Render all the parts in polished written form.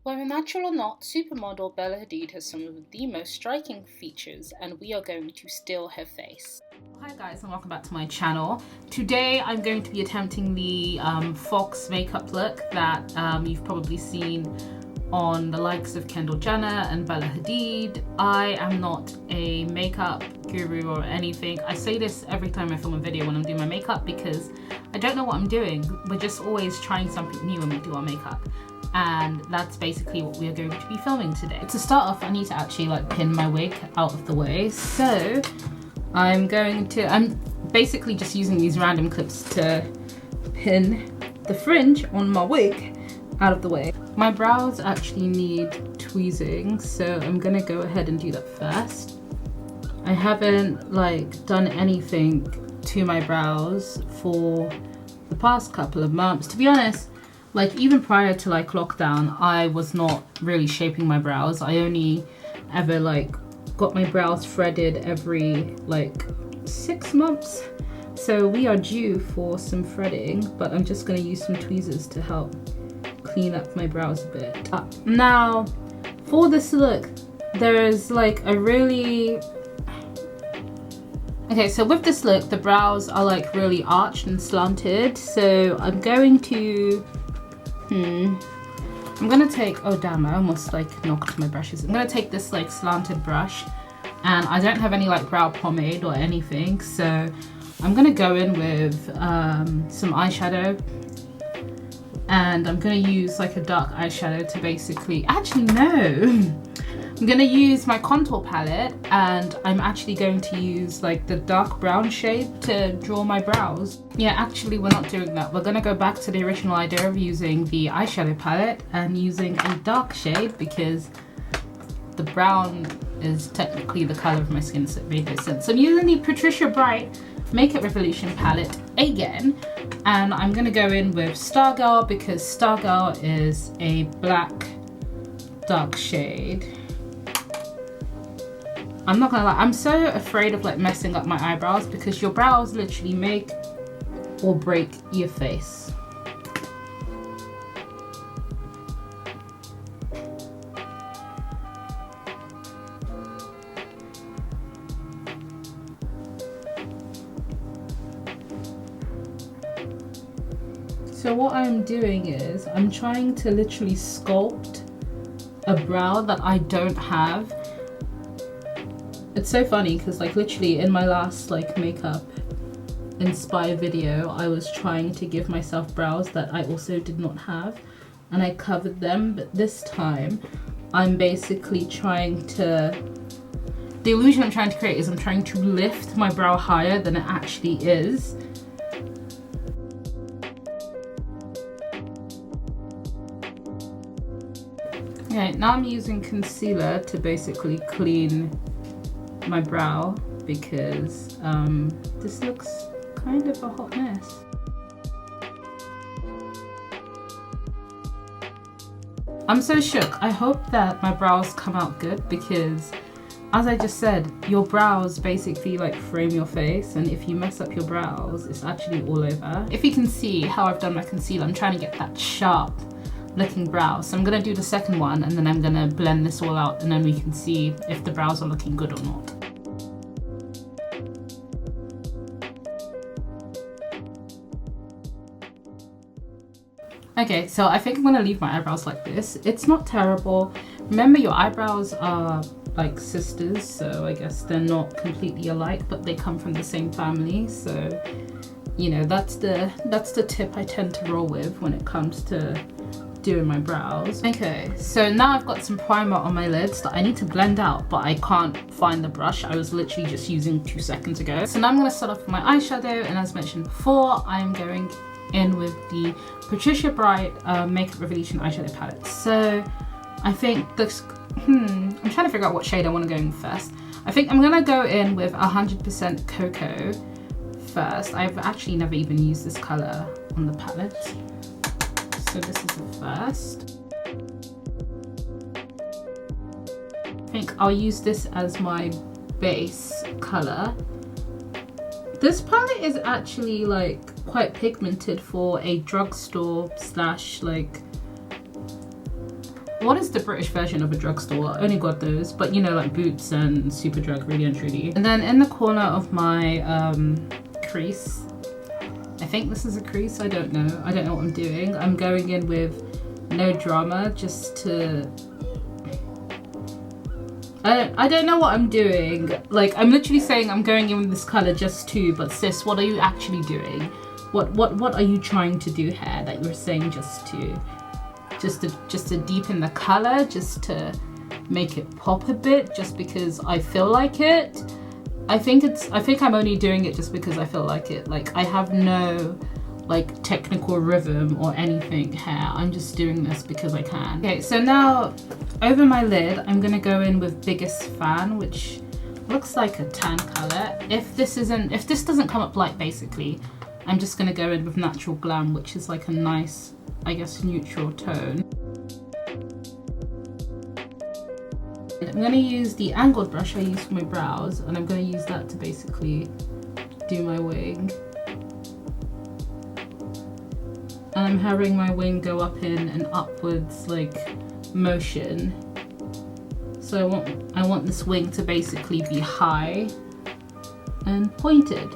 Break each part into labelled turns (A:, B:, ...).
A: Whether natural or not, supermodel Bella Hadid has some of the most striking features, and we are going to steal her face. Hi guys, and welcome back to my channel. Today I'm going to be attempting the fox makeup look that you've probably seen on the likes of Kendall Jenner and Bella Hadid. I am not a makeup guru or anything. I say this every time I film a video when I'm doing my makeup because I don't know what I'm doing. We're just always trying something new when we do our makeup. And that's basically what we are going to be filming today. To start off, I need to actually pin my wig out of the way. So I'm basically just using these random clips to pin the fringe on my wig out of the way. My brows actually need tweezing, so I'm gonna go ahead and do that first. I haven't done anything to my brows for the past couple of months. To be honest, even prior to lockdown, I was not really shaping my brows. I only ever got my brows threaded every 6 months. So we are due for some threading, but I'm just gonna use some tweezers to help clean up my brows a bit. Now, for this look, there is okay, so with this look, the brows are really arched and slanted. So I'm going to I'm gonna take, oh damn, I almost knocked my brushes. I'm gonna take this slanted brush, and I don't have any brow pomade or anything, so I'm gonna go in with some eyeshadow, and I'm gonna use a dark eyeshadow to basically, actually no, I'm gonna use my contour palette, and I'm actually going to use the dark brown shade to draw my brows. Yeah, actually we're not doing that. We're gonna go back to the original idea of using the eyeshadow palette and using a dark shade because the brown is technically the color of my skin, so it made no sense. So I'm using the Patricia Bright Makeup Revolution palette again, and I'm gonna go in with Stargirl because Stargirl is a black dark shade. I'm not gonna lie, I'm so afraid of messing up my eyebrows because your brows literally make or break your face. So what I'm doing is I'm trying to literally sculpt a brow that I don't have. It's so funny because literally in my last makeup inspired video, I was trying to give myself brows that I also did not have, and I covered them, but this time I'm basically trying to, the illusion I'm trying to create is I'm trying to lift my brow higher than it actually is. Okay, now I'm using concealer to basically clean my brow because this looks kind of a hot mess. I'm so shook. I hope that my brows come out good because, as I just said, your brows basically frame your face, and if you mess up your brows, it's actually all over. If you can see how I've done my concealer, I'm trying to get that sharp looking brow. So I'm gonna do the second one, and then I'm gonna blend this all out, and then we can see if the brows are looking good or not. Okay, so I think I'm gonna leave my eyebrows like this. It's not terrible. Remember, your eyebrows are sisters, so I guess they're not completely alike, but they come from the same family. So, you know, that's the tip I tend to roll with when it comes to doing my brows. Okay, so now I've got some primer on my lids that I need to blend out, but I can't find the brush I was literally just using 2 seconds ago. So now I'm gonna start off with my eyeshadow, and as mentioned before, I'm going in with the Patricia Bright Makeup Revolution eyeshadow palette. So I think this, I'm trying to figure out what shade I want to go in first. I think I'm gonna go in with 100% Cocoa first. I've actually never even used this color on the palette. So this is the first. I think I'll use this as my base color. This palette is actually quite pigmented for a drugstore slash what is the British version of a drugstore? Only God knows, but you know, like Boots and Superdrug, really and truly. And then in the corner of my crease, I think this is a crease, I don't know what I'm doing. I'm going in with No Drama just to, I don't know what I'm doing. Like, I'm literally saying I'm going in with this color just to, but sis, what are you actually doing? What are you trying to do here that you're saying just to deepen the color, just to make it pop a bit, just because I feel like it? I think I'm only doing it just because I feel like it. Like, I have no like technical rhythm or anything here. I'm just doing this because I can. Okay, so now over my lid, I'm gonna go in with Biggest Fan, which looks like a tan color. If this doesn't come up light, basically, I'm just gonna go in with Natural Glam, which is like a nice, I guess, neutral tone. I'm gonna use the angled brush I use for my brows, and I'm gonna use that to basically do my wing. And I'm having my wing go up in an upwards like motion. So I want this wing to basically be high and pointed.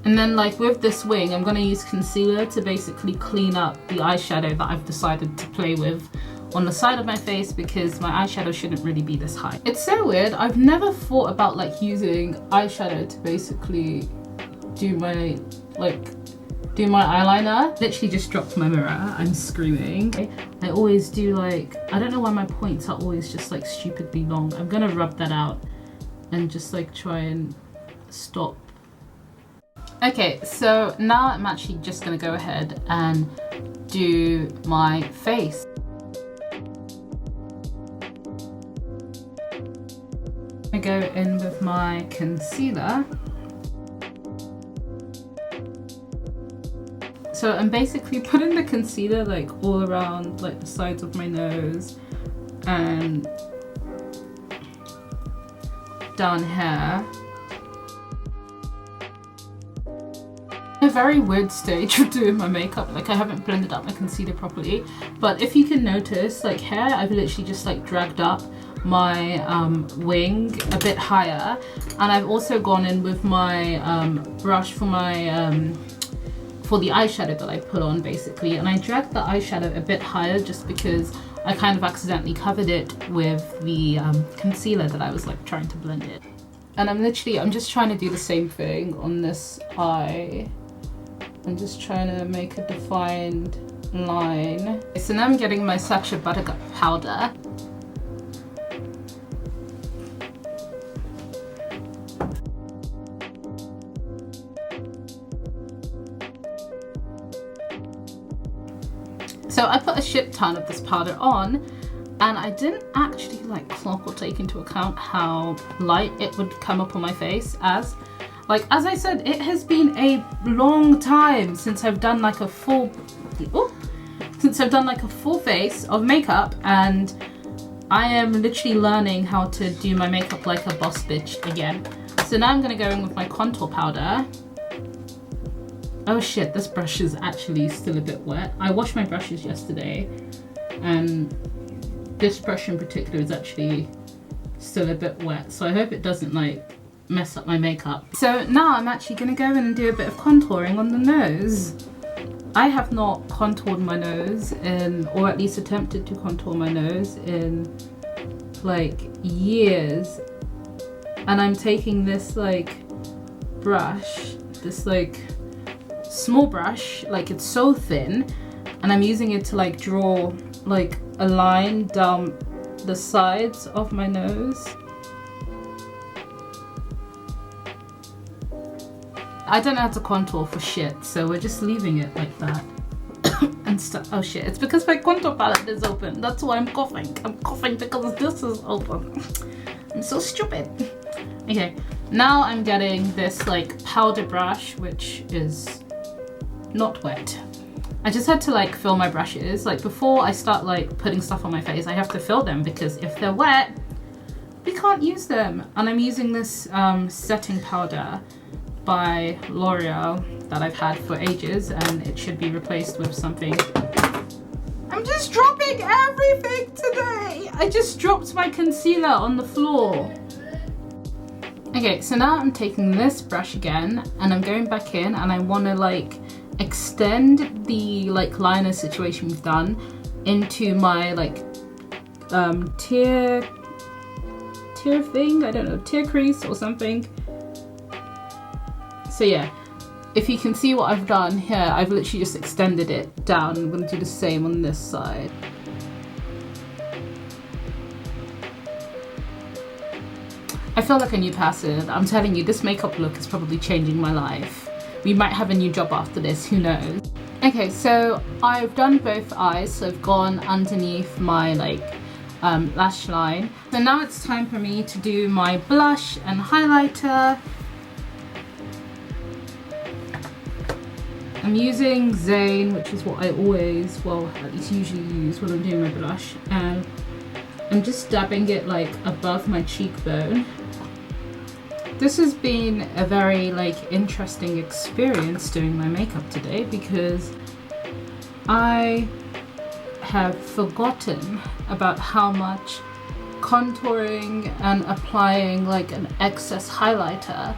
A: And then like with this wing, I'm gonna use concealer to basically clean up the eyeshadow that I've decided to play with on the side of my face, because my eyeshadow shouldn't really be this high. It's so weird, I've never thought about like using eyeshadow to basically do my eyeliner. Literally just dropped my mirror, I'm screaming. I always do like, I don't know why my points are always just like stupidly long. I'm gonna rub that out and just like try and stop. Okay, so now I'm actually just gonna go ahead and do my face. I go in with my concealer. So I'm basically putting the concealer like all around like the sides of my nose and down here. A very weird stage of doing my makeup, like I haven't blended up my concealer properly, but if you can notice, like here I've literally just like dragged up my wing a bit higher, and I've also gone in with my brush for my for the eyeshadow that I put on basically, and I dragged the eyeshadow a bit higher just because I kind of accidentally covered it with the concealer that I was like trying to blend it. And I'm just trying to do the same thing on this eye. I'm just trying to make a defined line. So now I'm getting my Sacha Buttercup powder. So I put a shit ton of this powder on, and I didn't actually like clock or take into account how light it would come up on my face as I said, it has been a long time since I've done like a full face of makeup, and I am literally learning how to do my makeup like a boss bitch again. So now I'm gonna go in with my contour powder. Oh shit, this brush is actually still a bit wet. I washed my brushes yesterday, and this brush in particular is actually still a bit wet, so I hope it doesn't like mess up my makeup. So now I'm actually gonna go in and do a bit of contouring on the nose. I have not contoured my nose or at least attempted to contour my nose in like years, and I'm taking this like brush, this like small brush, like it's so thin, and I'm using it to like draw like a line down the sides of my nose. I don't know how to contour for shit, so we're just leaving it like that. And stuff. Oh shit, it's because my contour palette is open. That's why I'm coughing. I'm coughing because this is open. I'm so stupid. Okay, now I'm getting this like powder brush, which is not wet. I just had to like fill my brushes. Like before I start like putting stuff on my face, I have to fill them, because if they're wet, we can't use them. And I'm using this setting powder by L'Oreal that I've had for ages, and it should be replaced with something dropping everything today. I just dropped my concealer on the floor. Okay, so now I'm taking this brush again and I'm going back in and I want to like extend the like liner situation we've done into my like tear thing, I don't know, tear crease or something. So yeah, if you can see what I've done here, I've literally just extended it down. I'm going to do the same on this side. I feel like a new person. I'm telling you, this makeup look is probably changing my life. We might have a new job after this, who knows. Okay, so I've done both eyes, so I've gone underneath my like lash line. So now it's time for me to do my blush and highlighter. I'm using Zane, which is what I always, well, at least usually use when I'm doing my blush, and I'm just dabbing it like above my cheekbone. This has been a very like interesting experience doing my makeup today because I have forgotten about how much contouring and applying like an excess highlighter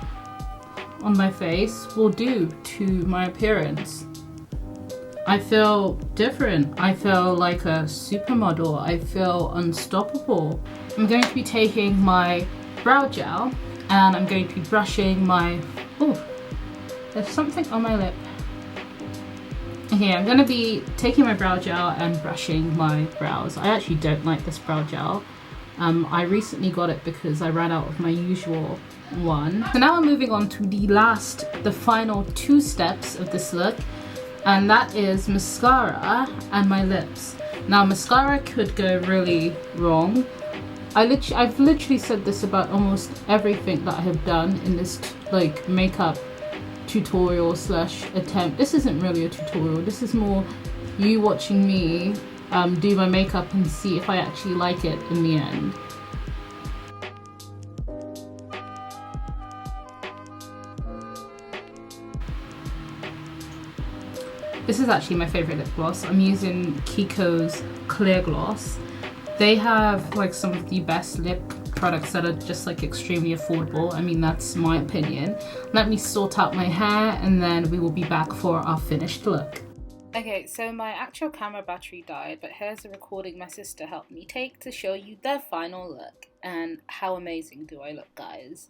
A: on my face will do to my appearance. I feel different. I feel like a supermodel. I feel unstoppable. I'm going to be taking my brow gel and I'm going to be brushing my, oh, there's something on my lip. Okay, I'm going to be taking my brow gel and brushing my brows. I actually don't like this brow gel. I recently got it because I ran out of my usual one. So now I'm moving on to the final two steps of this look, and that is mascara and my lips. Now mascara could go really wrong. I've literally said this about almost everything that I have done in this like makeup tutorial slash attempt. This isn't really a tutorial, this is more you watching me do my makeup and see if I actually like it in the end. This is actually my favorite lip gloss. I'm using Kiko's Clear Gloss. They have like some of the best lip products that are just like extremely affordable. I mean, that's my opinion. Let me sort out my hair and then we will be back for our finished look. Okay, so my actual camera battery died, but here's a recording my sister helped me take to show you the final look. And how amazing do I look, guys?